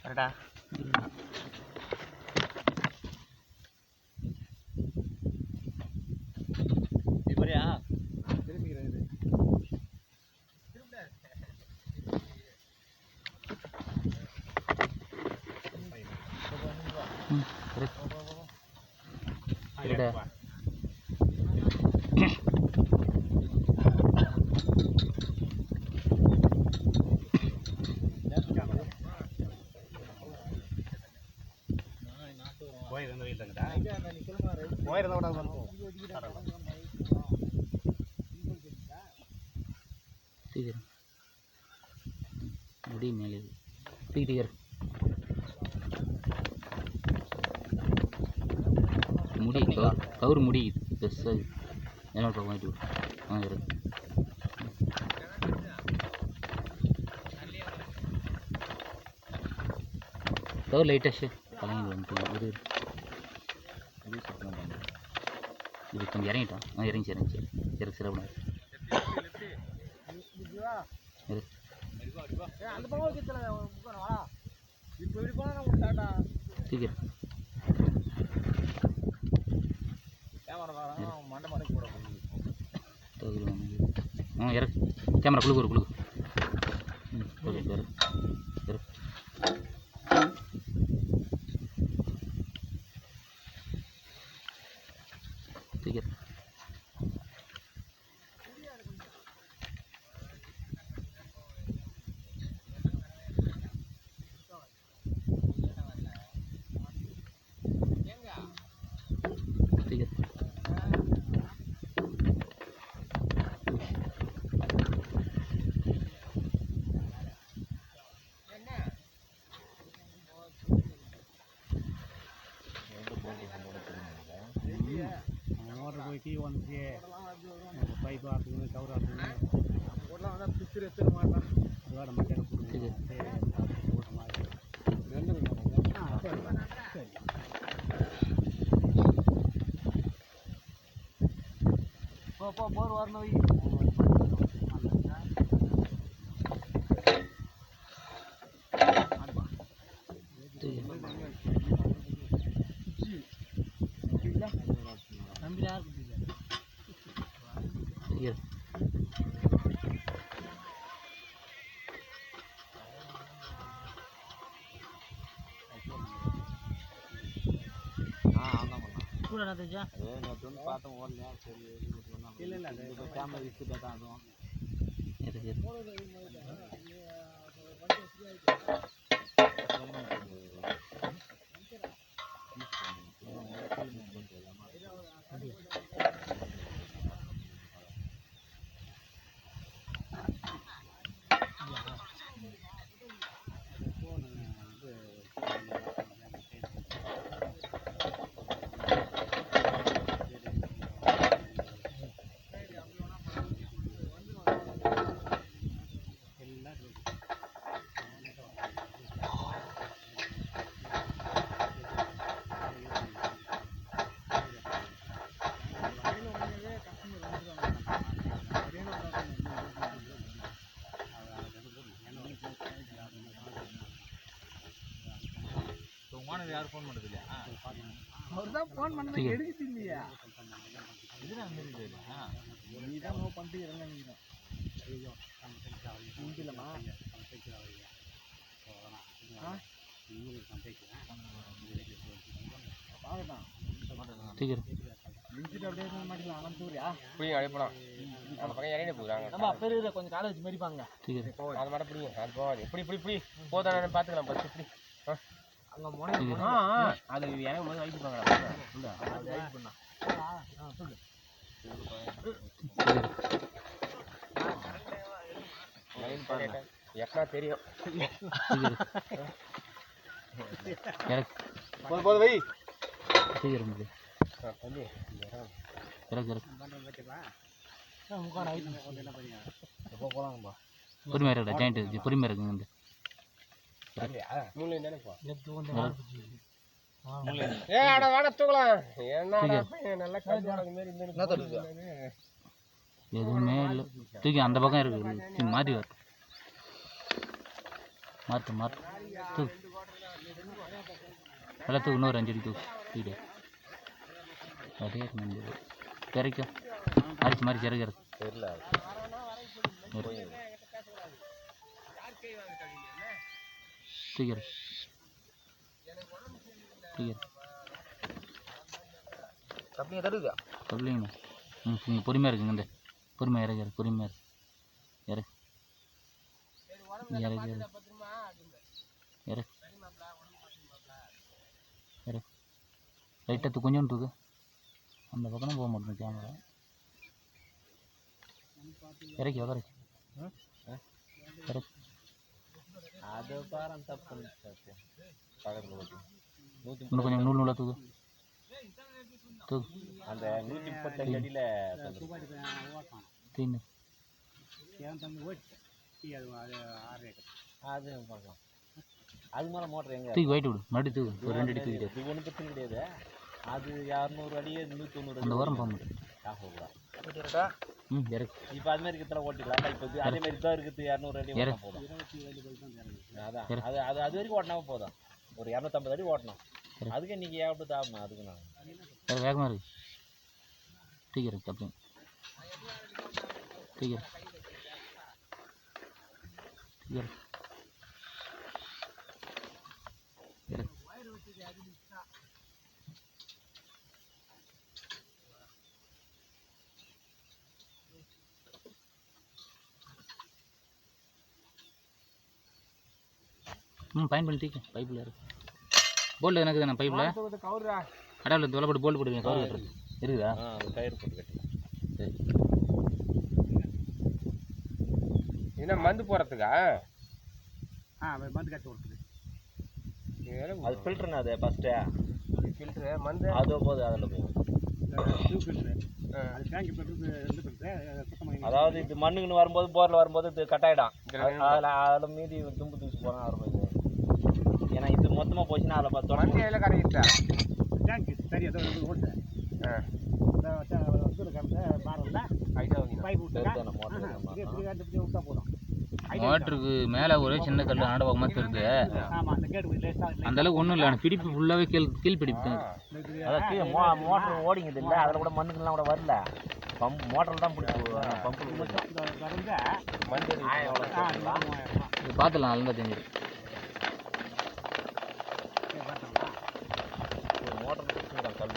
கரெக்டா இப்படியா திரும்பிக்கிறது முடி மேலே தூக்கிட்டு முடி கவுரு முடி பெருசாக என்ன வாங்கிட்டு வாங்கிறது கவுரு லைட்டாக கலங்கி வந்துட்டு இது கொஞ்சம் இறங்கிட்டோம் இறங்கி சிறப்பு அந்த பக்கம் இப்போ இப்படி போனா ஸ்டார்டா சீக்கிரம் மண்டை மடைக்கு போட இறக்கு கேமரா குழுக்கு சீக்கிரம் போய் டீ வந்துச்சு பைப் ஆட்டுங்க கவர் ஆட்டுங்க ஓடலாம் வந்தால் பிடிச்சி எடுத்துட மாட்டேன் வேறு மட்டையில் போட்டு போட்ட மாதிரி சரி போ போர் வரணும் வை பார்த்தோம் ஓடலையா சரி இல்லை கேமரா விற்று தான் அதுவும் யாரும் ஃபோன் பண்ணுறது இல்லையா அவர் தான் ஃபோன் பண்ண எடுக்குது இல்லையா இதுதான் நீ தான் நோ பண்ணிட்டு இறங்க ஐயோ இல்லைம்மா பார்க்கட்டான் மிஞ்சிட்டு அப்படியே மாட்டிக்கலாம் அனந்தூரியா புரியும் அழைப்பலாம் அந்த பக்கம் இறங்கி போகிறாங்க நம்ம அப்போ இருக்கிற கொஞ்சம் காலேஜ் மாரிப்பாங்க அது மட்டும் புரியும் அது போகாது எப்படி இப்படி இப்படி போதானு பார்த்துக்கலாம் பஸ் இப்படி அங்கே முனை அது எனக்கு முதல்ல வைத்து பாங்களா அது வைத்து பண்ணா சொல்லு எப்பா தெரியும் போது வை சீக்கிரம் தம்பி பொறுமையாக இருக்கா ஜாயிண்ட் பொறுமையாக இருக்குங்க எதுவுமே இல்லை. தூக்கி அந்த பக்கம் இருக்குது. மாற்றி வர மாற்று தூக்கு. எல்லாத்துக்கும் இன்னொரு 5 அடி தூக்கு. வீடு அதே இறக்கும். அரிச்சு மாதிரி சிறகு தெரியல. தூக்கிற கப்ளிங்க தருதா? கப்ளிங்க. நீங்கள் பொறுமையாக இருக்குங்க. இந்த பொறுமையாக இறக்கு. பொறுமையாக இறக்கு. லைட்டாக கொஞ்சம் தூக்கு. அந்த பக்கம் போக மாட்டேன் கேமரா. இறக்கி இறக்கி. அது பாரு தப்பு. இன்னும் கொஞ்சம் நூலாக தூக்கு. அந்த 135 அடியில் தீனு அது பார்க்கலாம். அது மேலே மோட்டர் எங்கே தூக்கி போயிட்டு விடு. மறுபடியும் தூக்கு. ஒரு 2 அடி தூக்கிட்டு. இது ஒன்றும் பிரச்சனை கிடையாது. அது 200 அடி 190 அந்த ஓரம் போக மாட்டேன். இறக்கு. இப்போ அது மாதிரி இருக்கிறத ஓட்டிக்கலாம். இப்போ அதே மாதிரி தான் இருக்குது. 200 அடி ஓட்டினா போதும். அதான் அது அது வரைக்கும் ஓட்டினா போதும். ஒரு 250 அடி ஓட்டணும். அதுக்கு நீங்கள் ஏன் தாகணும்? அதுக்கு நான் வேகமாக இருக்கு. தூக்கிறேன். தப்பு தூக்கிறேன். பயன் பண்ணி தீக்க. பைப்பில் இருக்கு. போல்டு எனக்கு தானே பைப்பில் அடாவில் தொலை போட்டு போல்டு போடுவீங்க. கவர் கட்டுறது இருக்குதா? கயிறு போட்டு கட்டி. சரி. என்ன மந்து போகிறதுக்கா? மந்து கட்டி கொடுக்குது. அது ஃபில்ட்ருண்ணா. அது ஃபஸ்ட்டு ஃபில்ட்ரு மந்து அதோ போகுது. அதில் போகும். அதாவது இது மண்ணுக்குன்னு வரும்போது போரில் வரும்போது இது கட் ஆகிடும். அதில் மீதி தும்பு தூசி போனால் ஆரம்பிச்சு. ஏன்னா இது மொத்தமாக போச்சுன்னா அதில் மண்ணு எல்லாம் கரைக்கிட்டா டேங்க் சரி. அதை ஓட்டு மோட்டருக்கு மேலே ஒரே சின்ன கல் ஆடவாகமாக தெரியுது. அந்த அளவுக்கு ஒன்றும் இல்லை. பிடிப்பு ஃபுல்லாகவே கீழ் பிடிப்பு. அதான் மோட்டர் ஓடிங்குது இல்லை. அதில் கூட மண்ணுக்கெல்லாம் கூட வரல. பம்ப் மோட்டரில் தான் பிடிப்பு. பம்பு பார்த்துலாம் நல்லா தெரிஞ்சிடும். மோட்டர் பிடிச்சிருக்கான் கல்.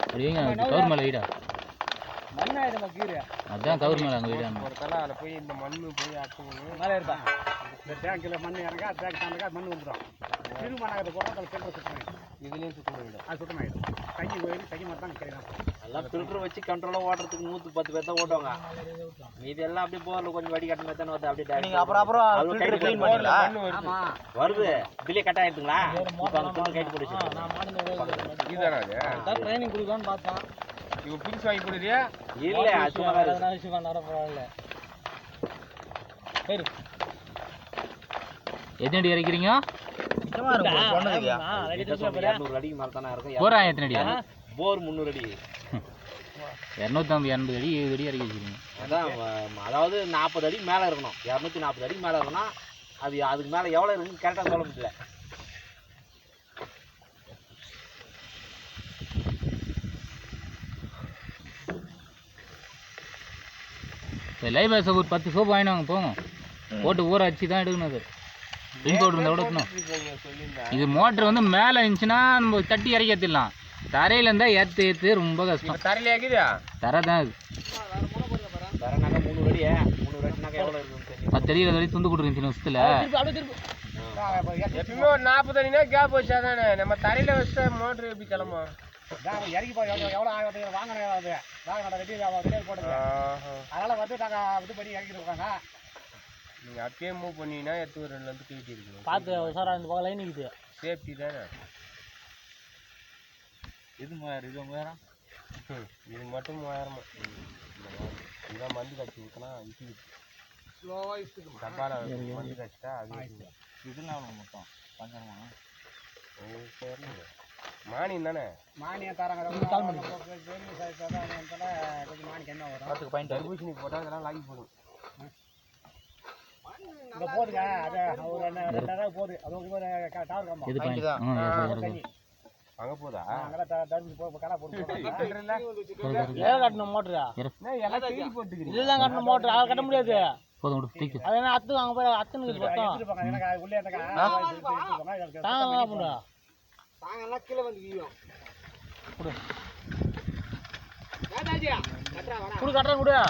அப்படிங்க கவர் மேலே வீடா? மண்ணாயிடுமா கீரை? அதான் கவர் மேலே அங்கே வீடா? ஒரு தலை அதில் போய் இந்த மண் போய் அடிச்சு மேலே இருப்பா. இந்த டேங்கில் மண் இறங்கா டேங்க் தாண்டக்கா மண் வந்துடும். சிறு மண்ணாக போனால் அதில் ஃபில்டர் சுத்தமாயிடும். இதுலேயும் சுத்தமாயிடும். அது சுத்தமாயிடும். தண்ணி போயிடும். தண்ணி மட்டும் தான் கிடையாது. எல்லாம் ஃபில்டர் வச்சு கண்ட்ரோலாக ஓட்டுறதுக்கு 110 பேர் தான் ஓட்டுவாங்க. மீதி எல்லாம் அப்படியே போரில் கொஞ்சம் வடி கட்டின மாதிரி தானே வருது. அப்படியே நீங்கள் அப்புறம் க்ளீன் பண்ணிங்களா? வருது. இதுலேயே கட் ஆகிடுங்களா? இப்போ அந்த பொண்ணு கைட்டு போட்டு இதுதானே அது ட்ரைனிங் கொடுக்கலான்னு பார்த்தோம். இப்போ புதுசு வாங்கி கொடுக்குறியா? இல்லை பரவாயில்ல. சரி. எத்தனை அடி இறக்கிறீங்க? 200 அடிக்கு மேலே தானே இருக்கும். போரா எத்தனை அடியா? போர் 300 அடி. 250 80 அடி 70 அடி இறக்கி வச்சுருங்க. அதான் அதாவது 40 அடி மேலே இருக்கணும். 240 அடி மேலே இருக்கணும். அது அதுக்கு மேலே எவ்வளோ இருக்குன்னு கரெக்டாக சொல்ல முடியல. லைவ் சோப்பு ஒரு 10 சோப்பு வாங்கினாங்க. போங்க போட்டு ஊற வச்சு தான் எடுக்கணும். அது ரிங் பவுடர் இருந்தால் எடுக்கணும். இது மோட்ரு வந்து மேலே இருந்துச்சுன்னா நம்ம தட்டி இறக்கி ஏற்றிடலாம். தரையில் இருந்தால் ஏற்று ரொம்ப கஷ்டம். தரையில் ஏற்கிதா? தரை தான் அது. தரைனாக்கா 300 அடியா? 300 அடினாக்கா எவ்வளோ இருக்குன்னு 10 அடி 20 அடி துண்டு கொடுத்துருந்துச்சு வருஷத்தில். எப்பயுமே ஒரு 40 அடினா கேப் வச்சா தானே. நம்ம தரையில் வச்சா மோட்ரு எப்படி கிளம்பும்? இறக்கி போய் எவ்வளோ ஆகுது வாங்கினது வாங்கினோட ரெடி போடுங்க. அதனால் வந்து நாங்கள் இது பண்ணி இறக்கிட்டு இருக்காங்க. நீங்கள் அப்பயே மூவ் பண்ணிங்கன்னா எடுத்து 2 தூக்கிட்டு இருக்கணும். பார்த்து சார் அந்த பக்கம் லைன் இருக்குது. சேஃப்டி தானே. இது 3000. இது மட்டும் 3000. இதான் மந்து கட்சி ஊற்றினா இசி ஸ்லோவாக இசுக்கு டப்பாவில் மந்து கட்சிட்டா அது இதெல்லாம் மொத்தம் 500 உங்களுக்கு மானியம் தானே மானியம் தராங்க கொஞ்சம் மானியம் என்ன வரும் தர்பூசணி போட்டால் அதெல்லாம் லாகி போடும் இங்கே போதுங்க அது ஒரு 2,000 போகுது அது ஒரு டவர் கம்பம் இது பாயிண்ட் தண்ணி அங்கே போதா அங்கே தர்பூசி போ கடை போட்டு ஏன் கட்டணும் மோட்டரா எல்லாம் தேடி போட்டுக்கிறீங்க இதுதான் கட்டணும் மோட்டர் அதை கட்ட முடியாது போதும் விடு தூக்கி அது என்ன அத்து அங்கே போய் அத்துன்னு பக்கம் எனக்கு உள்ளே தாங்க பண்ணுறா தாங்கெல்லாம் கீழே வந்து வீயும் கொடு கட்டுறேன் கொடு